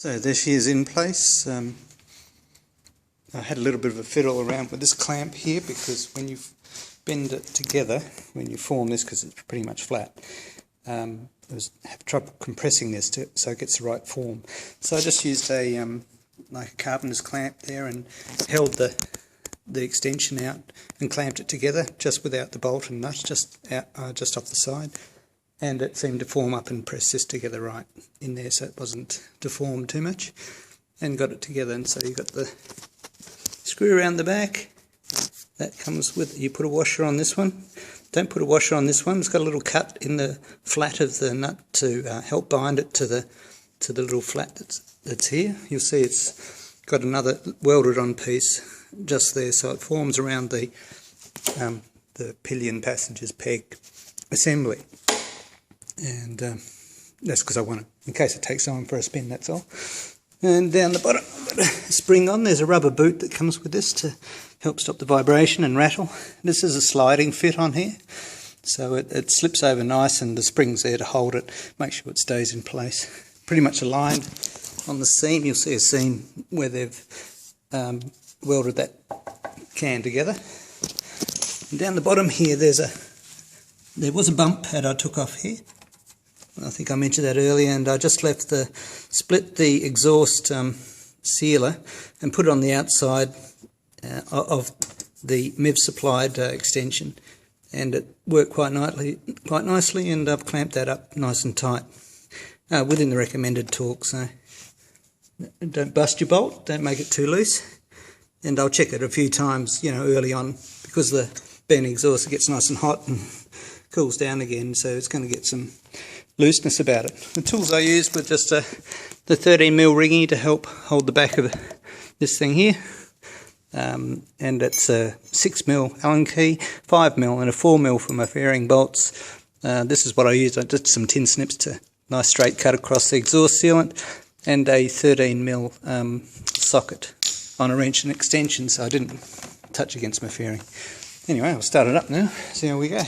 So there she is in place. I had a little bit of a fiddle around with this clamp here, because when you bend it together, when you form this, because it's pretty much flat, I have trouble compressing this so it gets the right form. So I just used a like a carpenter's clamp there and held the extension out and clamped it together just without the bolt and nut, just off the side. And it seemed to form up and press this together right in there, so it wasn't deformed too much, and got it together. And so you've got the screw around the back that comes with it. You put a washer on this one. Don't put a washer on this one. It's got a little cut in the flat of the nut to help bind it to the little flat that's here. You'll see it's got another welded on piece just there, so it forms around the pillion passenger's peg assembly. And that's because I want it, in case it takes someone for a spin, that's all. And down the bottom, I've got a spring on. There's a rubber boot that comes with this to help stop the vibration and rattle. This is a sliding fit on here, so it slips over nice, and the spring's there to hold it, make sure it stays in place. Pretty much aligned on the seam. You'll see a seam where they've welded that can together. And down the bottom here, there was a bump pad I took off here. I think I mentioned that earlier, and I just split the exhaust sealer and put it on the outside of the MIVV supplied extension, and it worked quite nicely, and I've clamped that up nice and tight within the recommended torque. So don't bust your bolt, don't make it too loose, and I'll check it a few times, early on, because the burning exhaust gets nice and hot and cools down again, so it's going to get some looseness about it. The tools I used were just the 13mm ringy to help hold the back of this thing here, and it's a 6mm Allen key, 5mm and a 4mm for my fairing bolts. This is what I used. I did some tin snips to nice straight cut across the exhaust sealant, and a 13mm socket on a wrench and extension, so I didn't touch against my fairing. Anyway, I'll start it up now, see how we go.